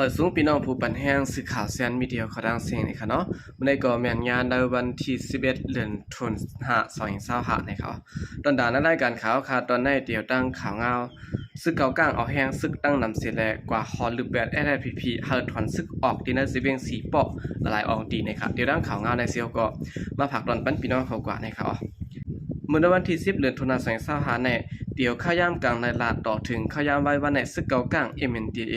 มาสูงพี่น้องผู้ปันแห้งสื่อข่าวแซนมีเดียเขาดังเสียงนี่ค่ะเนาะวันนี้ก็แม่นงานในวันที่11เดือนธันวาคม2025นะครับตอนด่านรายการข่าวค่ะตอนในเดียวตั้งข่าวเงาซึกเก่ากลางเอาแห้งซึกตั้งนำเสียแลกว่าฮอลลูแบดSSPP เฮาถอนซึกออกดีนะสิเวียง4ปอกละลายออกดีนะครับเดี๋ยวตั้งข่าวเงาในเซียวก็มาผักตอนปันพี่น้องเขากว่านะครับเมื่อวันที่10เดือนธันวาคม2025ในเดี๋ยวข้าวยามกลางในลาดต่อถึงข้าวยามไว้วันในซึกเก่ากลาง MNDA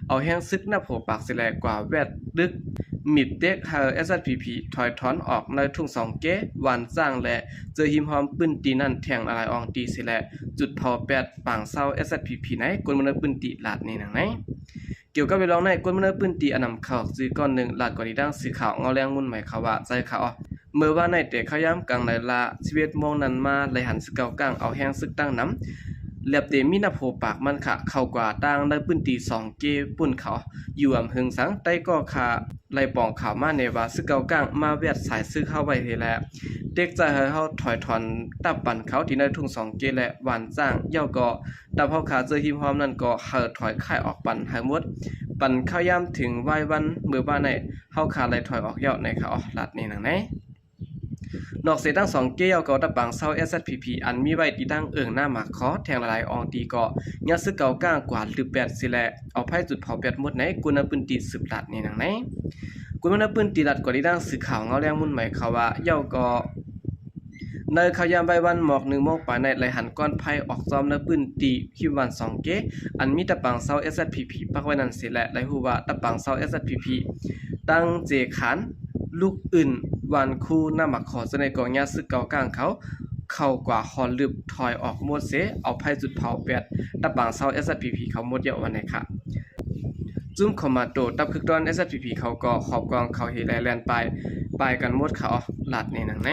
เอาแห้งซึกหน้าโผปากสิแลกว่าแวดดึกมิดเด็กเฮา SSPP ถอยถอนออกในทุ่ง2เกวันจ้างและเจอหิมหอมปืนตีนั่นแทงอะไรอองตีสิแลจุดเผา8ปางเศร้า SSPP ไหนกวนมนุษย์ปืนตีลาดนี่นังไหนเกี่ยวกับเวลาในกวนมนุษย์ปืนตีอนำข่าวซื้อก้อน1ลาดกว่านี้ดังสื่อข่าวเงาแรงมุ่นหมายข่าวว่าใจข่าวเมื่อว่าในแต่ข้าวยามกลางในละ11โมงนั้นมาเลยหันซึกเก่ากลางเอาแห้งซึกตั้งน้ำเลียบเตมีนาโผปากมันค่ะเข้ากว่าต่างในปืนตี2เกปุ่นเขาอยู่อำเภอสังใต้ก็ค่ะไล่ปองข่าวมาในว่าซึกเก่ากลางมาเวียดสายซึกเข้าไว้เฮแลเด็กใจให้เฮาถอยถอนตับปั่นเขาที่ในทุ่ง2เกและหวานจ้างเย่าก็ตับเฮาขาเจอหิมหอมนั่นก็เฮาถอยค่ายออกปั่นให้หมดปั่นข้าวยามถึงไหว้วันมื้อบ้านในเฮาขาไล่ถอยออกเย่าในเขาลัดนี่นังไหนนอกเสียตั้ง2เกี้ยวก็ตะปังเซา SSPP อันมีไว้ที่ตั้งหน้าหมากคอแทงละลายอองตีก็ยาซึกเก่าก้างกว่าหรือ8สิแลเอาไผจุดเผา8หมดไหนกุนปืนตีสืบลัดนี่นังไหนกุนปืนตีลัดก็ได้ตั้งสื่อข่าวเงาแรงมุ่นหมายเขาว่าเย่าก็ในข่าวยามใบวันหมอก1โมงปานในไหลหันก้อนไผออกซ้อมในปืนตีคิววัน2เกอันมีตะปังเซา SSPP ปักไว้นั่นสิแลไหลฮู้ว่าตะปังเซา SSPP ตั้งเจขันลูกอื่นวันคู่หน้าหมักขอเสนกองยาซึกเก่ากลางเขาเข้ากว่าฮอนลึบถอยออกหมดเสเอาไผจุดเผา8ตะปางเซา SSPP เขาหมดเยอะวันไหนค่ะจุ้มคอมมาโดตับคึกตอน SSPP เขาก็ขอบกองเขาเฮแลแลนไปกันหมดเขาหลัดนี่นังไหน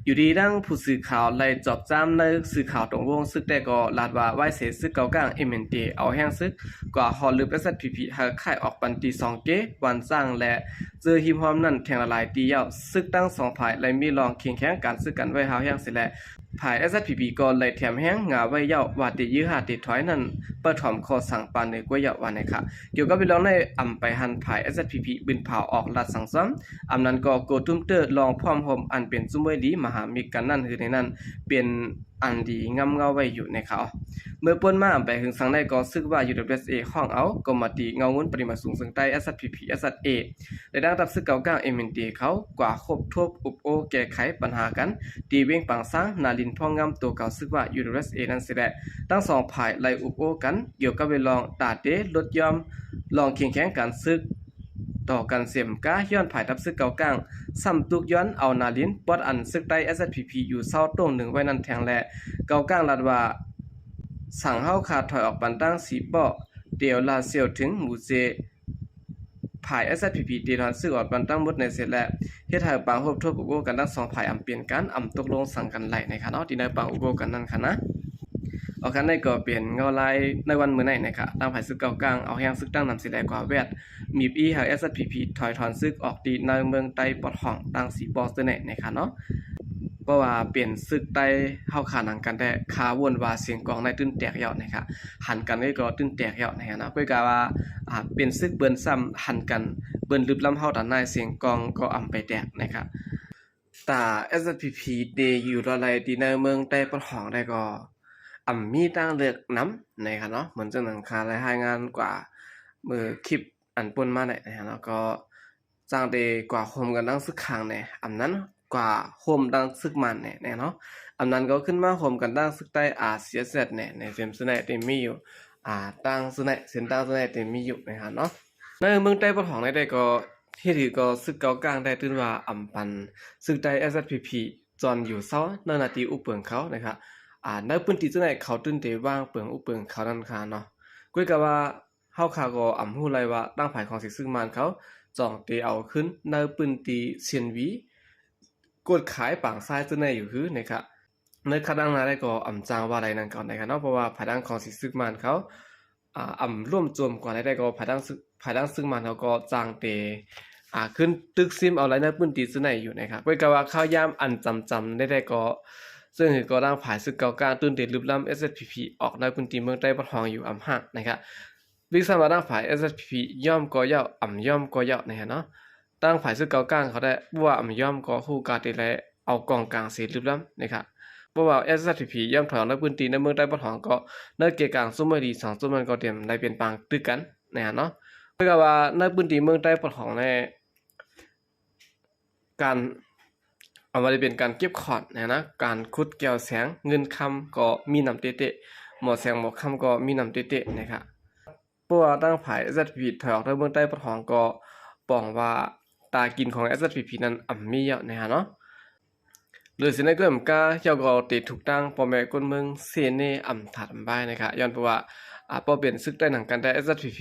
อยู่ดีดังผู้สื่อข่าวไล่จอบจ้ำในสื่อข่าวตรงวงซึกแต่ก็ลาดว่าไว้เสซึกเก่ากลาง MNDA เอาแห้งซึกกว่าฮอลลึบ SSPP หาค่ายออกปันตี2เกวันสร้างและเจอหิมหอมนั่นแทงละลายตียาวซึกตั้ง2ฝ่ายและมีรองเคียงแข้งการซึกกันไว้หาแห้งเสร็จแล้วฝ่าย SSPP ก็เลยแถมแห้งงาไว้ยาวว่าติยื้อหาติดถอยนั่นเปิดถอมคอสั่งปานในกวยยาววันนะคะเกี่ยวกับพี่น้องในอำไปหันฝ่าย SSPP บินเผาออกลัดสังซ้ำอำนั้นก็โกตุ้มเตอร์ลองพร้อมห่มอันเป็นซุ่มไว้ดีมหามิกกันนั่นคือในนั้นเป็นอันดีงำเงาไว้อยู่ในเขาเมื่อป่นมาไปถึงสังในก็ซึกว่า UWSA ห้องเอาก็มาตีเงาเงินปริมาณสูงซึ่งใต้ SSPP SSA ได้ดังตับซึกเก่ากลาง MNDA เขากว่าครบทบอุปโอแก้ไขปัญหากันตีเว้งปังสร้างนาลินพ่องงำตัวเก่าซึกว่า UWSA นั้นสิแหละทั้งสองฝ่ายไล่อุปโอกันเกี่ยวกับเวลองตาเตลดยอมลองเคียงแข้งการซึกต่อกันเสียมก้าย้อนภายทับซึกเก่ากลางซ้ำตุกย้อนเอานาลินปอดอันซึกใต้ SSPP อยู่เศร้าตรงหนึ่งไว้นั่นแทงแลเก่ากลางลัดว่าสั่งเฮาขาดถอยออกปันตั้ง4ป้อเดียวลาเซียวถึงหมู่เจภาย SSPP ตีทอนซึกออกปันตั้งหมดในเสร็จแล้วเฮ็ดให้ปางฮบทบอุโบกันทั้ง2ฝ่ายอำเปลี่ยนกันอำตกลงสั่งกันไหลในค่ะเนาะที่ในปางอุโบกันนั่นค่ะนะเอาคันได้ก็เปลี่ยนเงาลายในวันมื้อไหนนะครับตั้งภายซึกเก่ากลางเอาแห้งซึกตั้งนำสิแลกว่าแวดมีอีหา SSPP ถอยถอนซึกออกดีในเมืองใต้ปอดห้องตั้ง4ปอตัวไหนนะคะเนาะเพราะว่าเปลี่ยนซึกใต้เฮาขาหนังกันได้คาวนว่าเสียงกองในตื้นแตกยอดนะครับหันกันได้ก็ตื้นแตกยอดนะฮะเนาะก็กะว่าเป็นซึกเบิ่นซ้ำหันกันเบิ่นลึบล้ำเฮาด้านในเสียงกองก็อำไปแตกนะครับตา SSPP เดอยู่ละลายที่ในเมืองใต้ปอดห้องได้ก็มีตั้งเลือกน้ำนะครับเนาะเหมือนจังหนังคารายงานกว่ามือคลิปอันป่นมาได้นะฮะแล้วก็จ้างเดกว่าโฮมกันตั้งซึกคางแน่อำนั้นกว่าโฮมดังซึกมันแน่เนาะอำนั้นก็ขึ้นมาโฮมกันตั้งซึกใต้อาเซียเซตแน่ในเฟมซึไนเต็มมีอยู่ตั้งซึไนเส้นตั้งซึไนเต็มมีอยู่นะครับเนาะในเมืองใต้ปะของได้ก็ที่ถือก็ซึกเก่ากลางได้ตื่นว่าอำปันซึกใต้ SSPP จอนอยู่เซาเนินนาทีอุปเปิงเขานะครับในพื้นที่จังได๋เขาตื่นเตว่างเปิงอุเปิงเขานั่นค่ะเนาะกุยก็ว่าเฮาขาก็ฮู้ไลว่าตั้งภายของสิซึ่งมันเขาจ่องเตเอาขึ้นในพื้นที่เซียนวีกดขายปางซ้ายจังได๋อยู่คือนะครับในคดังนั้นได้ก็จางว่าใดนั่นก่อนนะครับเนาะเพราะว่าภายดังของสิซึ่งมันเขาร่วมโจมกว่าได้ก็ภายดังซึ่งมันเขาก็จางเตขึ้นตึกซิมเอาไรในพื้นที่จังได๋อยู่นะครับกุยก็ว่าข้าวยามอันจำได้ก็ซึ่งก็ร่างผายซึกเก่ากลางตื่นเต้นลึบล้ำ SSPP ออกในพื้นที่เมืองใต้ปะทองอยู่อำหักนะครับ วิกซัมว่าตั้งฝ่าย SSPP ย่อมก็ย่อย่อมก็ย่อนะฮะเนาะตั้งฝ่ายซึ่งเก่ากลางเขาได้ว่าย่อมก็ฮู้กาติแลเอากองกลางสีลึกล้ำนะครับเพราะว่า SSPP ย่อมถอนในพื้นที่ในเมืองใต้ปะถองก็ในเกกลางซุ่มไม่ดี2ซุ่มมันก็เตรียมได้เป็นปางตึกกันนะฮะเนาะเพราะว่าในพื้นที่เมืองใต้ปะถองในการเอามาเป็นการเก็บขอดนะการขุดแก้วแสงเงินคำก็มีนำเตะๆหมอแสงหมอคำก็มีนำเตะๆนะครับเพราะว่าตั้งฝ่าย SSPP ถอยออกในเมืองใต้ปะถองก็ปองว่าตากินของ SSPP นั้นมีเยอะนะฮะเนาะหรือสิในเกิมกาเจ้าก็ติดถูกตั้งพ่อแม่คนเมืองเสเนถัดบายนะครับย้อนเพราะว่าพอเป็นซึกใต้หนังกันได้ SSPP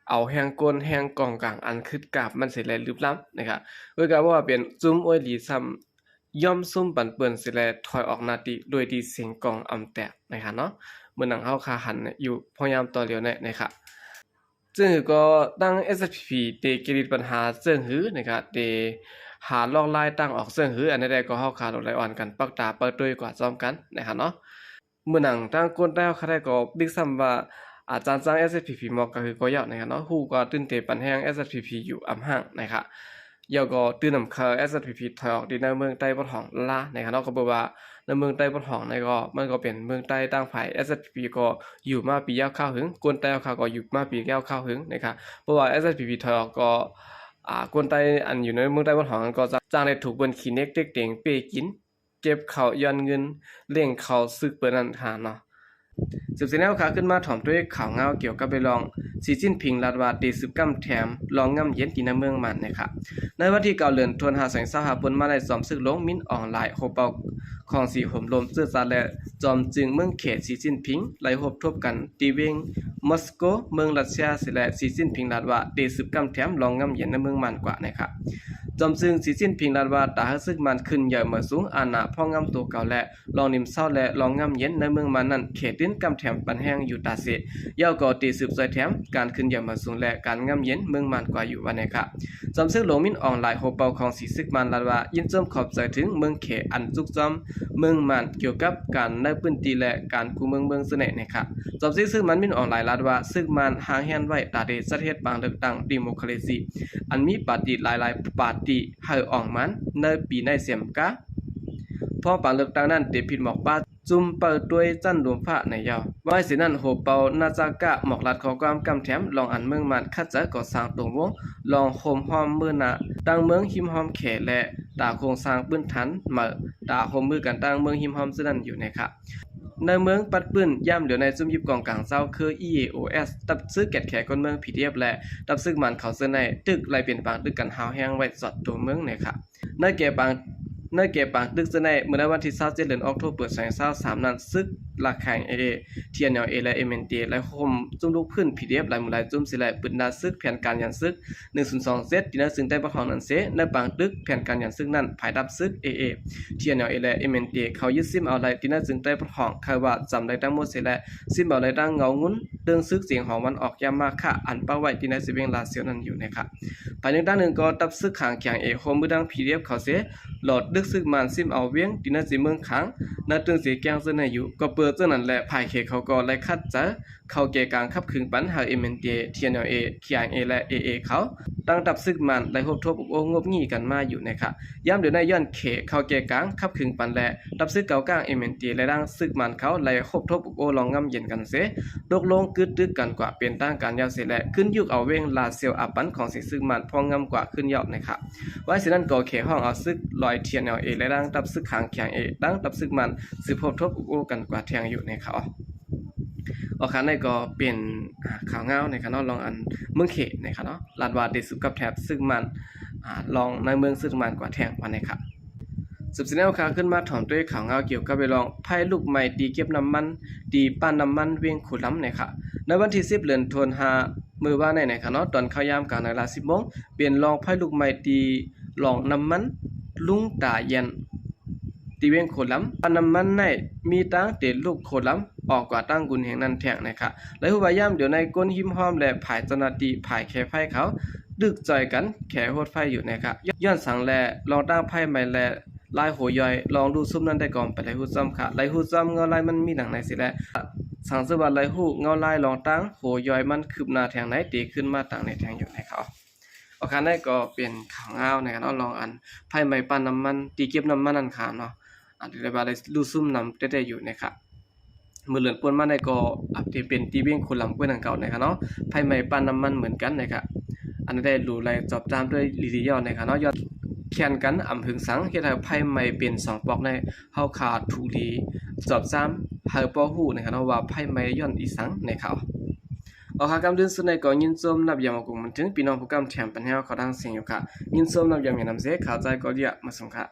เอาแหงก้นแหงกองกลางอันคืดกาบมันสิแลลึกล้ำนะครับเพื่อว่าเป็นจุ้มอ้วยหลีซ้ำย่อมซุ่มปั่นเปิ้นสิแลถอยออกนาติโดยที่เสียงกองแตกนะครับเนาะเมื่อหนังเฮาคาหันอยู่พยายามต่อเลียวนะครับซึ่งก็ตั้ง SSPP เตเกิริปัญหาซึ่งหือนะครับเตหาลอกลายตั้งออกซึ่งหืออันใดก็เฮาคาลงไลอ่อนกันปักตาเปิดด้วยกว่าซ้อมกันนะครับเนาะเมื่อหนังตั้งก้นได้เขาได้ก็บิ๊กซัมว่าอาจารย์สร้าง SSPP มอกก็คือก็ยาวนะครับเนาะฮู้ก็ตื่นเตปันแห้ง SSPP อยู่ห่างนะครับยาวก็ตื่นนำเข้า SSPP ถอยออกที่ในเมืองใต้ปะถองลานะครับเนาะก็บอกว่าในเมืองใต้ปะถองในก็มันก็เป็นเมืองใต้ตั้งฝ่าย SSPP ก็อยู่มาปียาวข้าวหึงกวนใต้ข้าวก็อยู่มาปีแก้วข้าวหึงนะครับเพราะว่า SSPP ถอยออกก็กวนใต้อันอยู่ในเมืองใต้ปะถองก็จ้างได้ถูกเบิ่นขี้เน็กเต็กเต็งเปกินเก็บข้าวย้อนเงินเลี้ยงข้าวซึกเปิ้นนั่นหาเนาะสืบเสนแนวขาขึ้นมาถ่อมด้วยข่าวเงาเกี่ยวกับไปลองสีจิ้นผิงลาดว่าตีซึกกำแถมลองง่ำเย็นที่ในเมืองมันนะครับในวันที่9เดือนธันวาคม2565ปนมาได้ซ้อมซึกลงมิ้นออนไลน์โฮเปาของสีห่มลมซื่อสัตย์และจอมจึงเมืองเขตสีจิ้นผิงไหลหบทบกันตีเวงมอสโกเมืองรัสเซียสิและสีจิ้นผิงลาดว่าตีซึกกำแถมลองง่ำเย็นในเมืองมันกว่านะครับจอมจึงสีจิ้นผิงลาดว่าตาฮึซึกมันขึ้นใหญ่มาสูงอาณาพ่องำตัวเก่าและลองนิ่มเศร้าและลองง่ำเย็นในเมืองมันนั้นเขตดินกำแถมปันแห้งอยู่ตาเสยาวก่อตีสืบซอยแถมการขึ้นใหญ่มาสูงและการง่ำเย็นเมืองมันกว่าอยู่วันนี้ครับจอมซึกหลงมินออนไลน์โฮเปาของสีซึกมันลาดว่ายินจมขอบใจถึงเมืองเขตอันจุกจอมเมืองมันเกี่ยวกับการในพื้นที่และการกูเมืองเสน่ห์นะครับจอมซึกมันมินออนไลน์ลาดว่าซึกมันหางแฮนไว้ตาเดสเทศบางเลือกตั้งดิโมคราซีอันมีปฏิหลายๆปฏิให้ออกมันในปีในเสียมกะพอปางเลือกตั้งนั้นเตผิดหมอกป้าจุ่มเปิดด้วยจันหลวงพระในยาวไว้สินั้นโหเปานาจากะหมอกลัดขอความกำแถมลองอันเมืองมันคัดจะก่อสร้างตรงวงลองโฮมหอมมือหนาตั้งเมืองหิมหอมแขและตาโครงสร้างปื้นทันมาตาโฮมมือกันตั้งเมืองหิมหอมซึ่งนั้นอยู่นะครับในเมืองปัดปื้นย่ำเหลือในซุ่มยิบกองกลางเจ้าคือ EAOS ตับซื้อแกดแขกคนเมือง PDF และตับซื้อมันเขาเสื้อในตึกไล่เปลี่ยนปางตึกกันหาวแห้งไว้สอดตัวเมืองนะครับในเก็บปางตึกเสื้อในเมื่อวันที่27เดือนออกโทบเปิด2023นั้นซึกหลักแข่ง AA เทียนเอและ MNT และโฮมจุ่มลูกพื้น PDF หลายหมู่หลายจุ่มสิหลายปืนดาซึกแผนการยันซึก102เซตที่น่าซึ่งได้ประคองนั้นเสในปางตึกแผนการยันซึกนั้นภายดับซึก AA เทียนเอและ MNT เขายึดซิมเอาไลที่น่าซึ่งได้ประคองคาว่าจำได้ทั้งหมดเสและซิมเอาไลดังเงางุ้นเรื่องซึกเสียงของวันออกยามมาค่ะอันเป้าไว้ที่น่าสิเวงลาเซียวนั้นอยู่นะครับภายในด้านหนึ่งก็ตับซึกขางแข็ง A โฮมมือดัง PDF เขาเสหลอดดึกซึกมันซิมเอาเวียงที่น่าสิเมืองขังน่าตึงเสียแกงซึ่งในอยู่ก็เปิดเจ้านั้นแหละภายเขเขาก็ไล่คัดจะเข้าแก่การขับขึงปัญหา MNT TNLA KIA และ AA เขาตั้งตับซึกมันไล่หบทบโองบงี้กันมาอยู่นะครับย้ำเดี๋ยวในย้อนเขเข้าแก่กลางขับขึงปันและตับซึกเก่ากลาง MNT และดังซึกมันเขาไล่หบทบโอลองงำเย็นกันเสตกลงกึดตึกกันกว่าเป็นตั้งการยาวเสียและขึ้นยุกเอาเวงลาเซียวอับปันของสิซึกมันพองงำกว่าขึ้นยอบนะครับไว้สินั้นก็เขห้องเอาซึกลอย TNLA และดังตับซึกขางแข็ง A ดังตับซึกมันสืบพบทบโอกันกว่าแทงอยู่ในเขาออกคันในก็เป็นข่าวเงาในคันลองอันเมืองเขตในคันลาดวาเดสุกับแถบซึ่งมันลองในเมืองซึ่งมันกว่าแทงวันในครับสืบสวนแนวข่าวขึ้นมาถ่อมด้วยข่าวเงาเกี่ยวกับไปลองไพ่ลูกใหม่ดีเก็บน้ำมันดีปั้นน้ำมันเวียงขุดล้ำในค่ะในวันที่10เดือนธันวาคมมือว่าในคันตอนเข้ายามกลางในเวลา10 โมงเปลี่ยนลองไพ่ลูกใหม่ดีลองน้ำมันลุงตาเย็นตีเวียงโคล้ำปันน้ำมันในมีตั้งเตลูกโคล้ำออกกว่าตั้งกุนแห่งนั้นแทงนะครับและผู้พยายามเดี๋ยวในก้นหิมห้อมและผายจนาตีผายแค่ไฟเขาดึกจ่อยกันแขโหดไฟอยู่นะครับย้อนสังแลลองตั้งไพ่ใหม่แลลายโหย่อยลองดูซุ่มนั้นได้ก่อนไปไล่หูซ้ำค่ะไล่หูซ้ำเงาลายมันมีหนังในสิแล สังสวัสดิ์ไหลฮู้เงาลายลองตั้งโหย่อยมันคืบหน้าแทงไหนตีขึ้นมาตั้งในแทงอยู่ในเขาเอาคันได้ก็เป็นข่าวเงาในเนาะลองอันไผไหม้ปั้นน้ำมันตีเก็บน้ำมันนั่นค่ะเนาะอันที่ได้ว่าได้รู้ซุ่มนำได้อยู่นะครับมือเหลือนป่นมาได้ก็อัปเดตเป็นตีเบี้ยงคนลำกล้วยนังเก่านะครับเนาะไผไหม้ปั้นน้ำมันเหมือนกันนะครับอันได้รู้รายจอบตามด้วยลีลียอนะครับเนาะยอดแข่นกันอำหึงสังเฮ็ดให้ไผไหม้เป็น2ปอกในเฮาขาดถูลีจอบซ้ำเฮาบ่ฮู้นะครับเนาะว่าไผไหม้ย้อนอีสังในเขาเอาค่ะกำเดินสุดในก่อนยินส้มนับยามกุมมันถึงพี่น้องผู้กำแถมปัญหาเขาดังเสียงอยู่ค่ะยินส้มนับยามอย่างนำเสข่าวใจก็เรียกมาส่งค่ะ